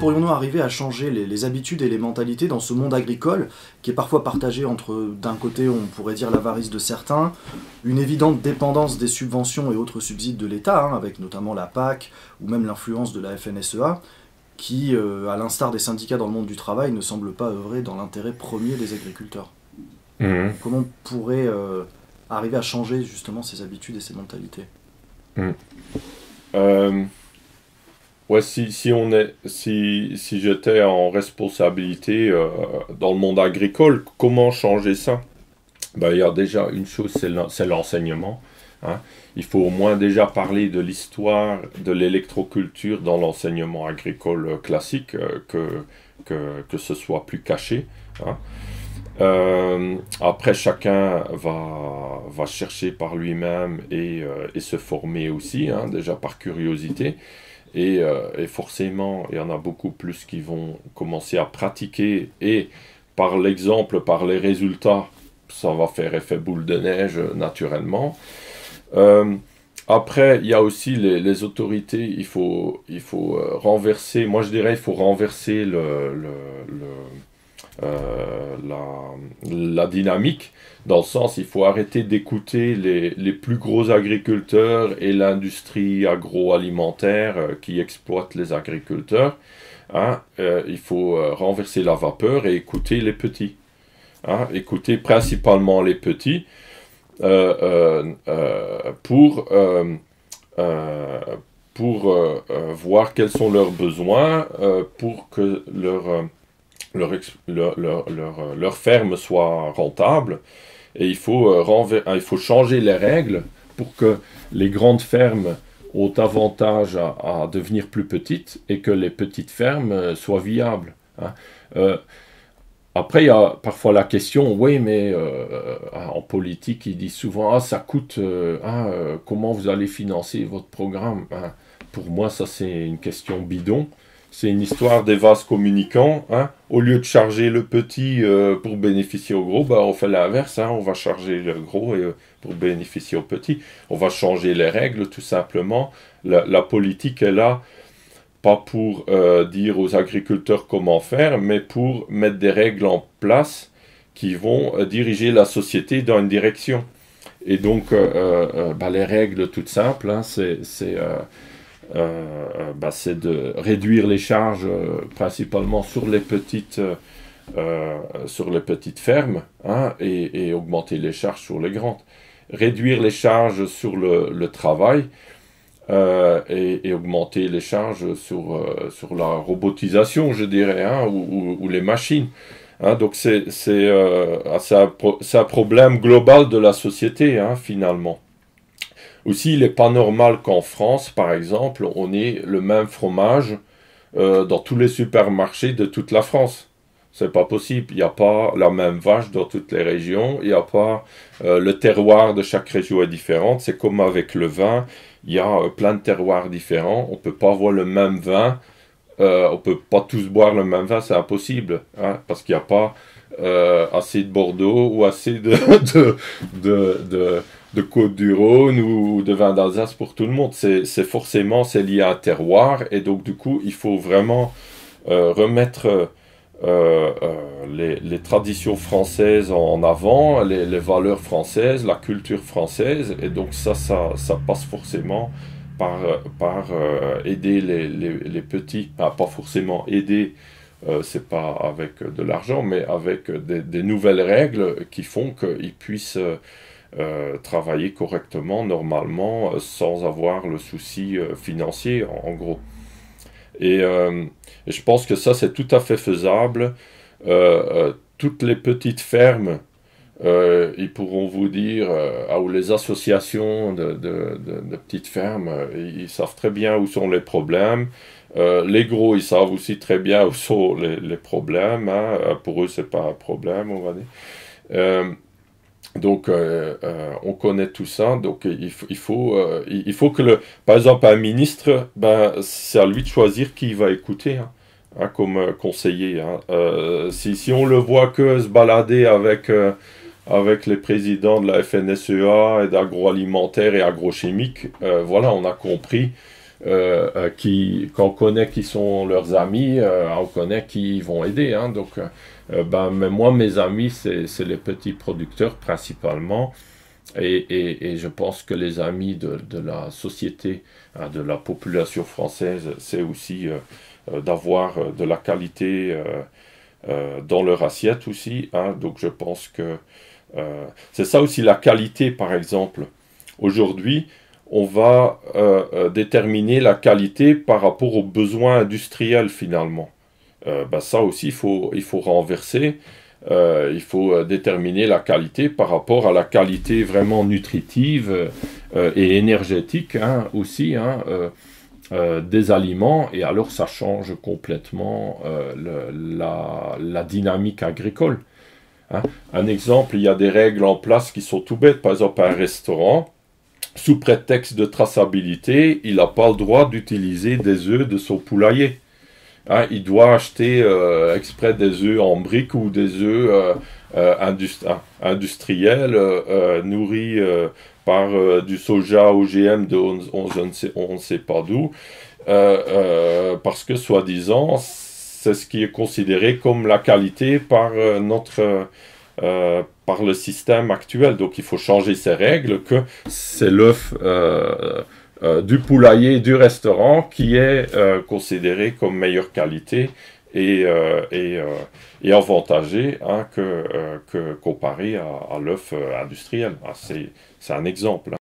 pourrions-nous arriver à changer les habitudes et les mentalités dans ce monde agricole qui est parfois partagé entre, d'un côté, on pourrait dire l'avarice de certains, une évidente dépendance des subventions et autres subsides de l'État, hein, avec notamment la PAC ou même l'influence de la FNSEA, qui, à l'instar des syndicats dans le monde du travail, ne semble pas œuvrer dans l'intérêt premier des agriculteurs. Mhm. Comment on pourrait arriver à changer justement ces habitudes et ces mentalités? Mhm. Euh, ouais, si j'étais en responsabilité dans le monde agricole, comment changer ça? Ben, il y a déjà une chose, c'est l'enseignement. Hein. Il faut au moins déjà parler de l'histoire de l'électroculture dans l'enseignement agricole classique, que ce soit plus caché. Hein. Après, chacun va chercher par lui-même et se former aussi, hein, déjà par curiosité. Et forcément, il y en a beaucoup plus qui vont commencer à pratiquer et par l'exemple, par les résultats, ça va faire effet boule de neige naturellement. Euh, Après, il y a aussi les autorités, il faut renverser, moi je dirais, il faut renverser la dynamique, dans le sens, il faut arrêter d'écouter les plus gros agriculteurs et l'industrie agroalimentaire qui exploite les agriculteurs. Hein. Il faut renverser la vapeur et écouter les petits. Hein. Écouter principalement les petits euh, voir quels sont leurs besoins pour que leur ferme soit rentable. Et il faut changer les règles pour que les grandes fermes ont avantage à devenir plus petites et que les petites fermes soient viables. Hein. Euh, Après, il y a parfois la question, oui, mais en politique, ils disent souvent, ah, ça coûte, comment vous allez financer votre programme? Hein. Pour moi, ça, c'est une question bidon. C'est une histoire des vases communicants. Hein. Au lieu de charger le petit pour bénéficier au gros, bah, on fait l'inverse. Hein. On va charger le gros pour bénéficier au petit. On va changer les règles, tout simplement. La politique est là pas pour dire aux agriculteurs comment faire, mais pour mettre des règles en place qui vont diriger la société dans une direction. Et donc, les règles toutes simples, hein, c'est de réduire les charges principalement sur les petites fermes, hein, et augmenter les charges sur les grandes. Réduire les charges sur le travail, et augmenter les charges sur la robotisation, je dirais, hein, ou les machines. Hein, donc c'est un problème global de la société, hein, finalement. Aussi, il n'est pas normal qu'en France, par exemple, on ait le même fromage dans tous les supermarchés de toute la France. C'est pas possible. Il n'y a pas la même vache dans toutes les régions. Il n'y a pas le terroir de chaque région est différent. C'est comme avec le vin. Il y a plein de terroirs différents. On peut pas avoir le même vin. On peut pas tous boire le même vin. C'est impossible, hein, parce qu'il n'y a pas assez de Bordeaux ou assez de Côte-du-Rhône ou de vin d'Alsace pour tout le monde. C'est lié à un terroir. Et donc, du coup, il faut vraiment remettre les traditions françaises en avant, les valeurs françaises, la culture française, et donc ça passe forcément par aider les petits, pas forcément aider, c'est pas avec de l'argent, mais avec des nouvelles règles qui font qu'ils puissent travailler correctement, normalement, sans avoir le souci financier, en gros. Et je pense que ça, c'est tout à fait faisable. Toutes les petites fermes, ils pourront vous dire, ou les associations de petites fermes, ils savent très bien où sont les problèmes. Les gros, ils savent aussi très bien où sont les problèmes. Hein. Pour eux, c'est pas un problème, on va dire. Donc, on connaît tout ça. Donc, il faut que par exemple, un ministre, c'est à lui de choisir qui il va écouter, hein, comme conseiller. Hein. Si on le voit que se balader avec les présidents de la FNSEA et d'agroalimentaire et agrochimique, voilà, on a compris qu'on connaît qui sont leurs amis, on connaît qui vont aider. Hein. Donc, mais moi, mes amis, c'est les petits producteurs principalement. Et je pense que les amis de la société, hein, de la population française, c'est aussi d'avoir de la qualité dans leur assiette aussi. Hein. Donc je pense que c'est ça aussi la qualité, par exemple. Aujourd'hui, on va déterminer la qualité par rapport aux besoins industriels finalement. Ça aussi, il faut renverser. Il faut déterminer la qualité par rapport à la qualité vraiment nutritive et énergétique hein, aussi hein, des aliments. Et alors, ça change complètement la dynamique agricole. Hein. Un exemple, il y a des règles en place qui sont tout bêtes. Par exemple, un restaurant, sous prétexte de traçabilité, il n'a pas le droit d'utiliser des œufs de son poulailler. Hein, il doit acheter exprès des œufs en briques ou des œufs industriels nourris par du soja OGM de on ne sait pas d'où, parce que soi-disant, c'est ce qui est considéré comme la qualité par par le système actuel. Donc il faut changer ces règles, que c'est l'œuf du poulailler du restaurant qui est considéré comme meilleure qualité et avantagé hein, que comparé à l'œuf industriel. Ah, c'est un exemple.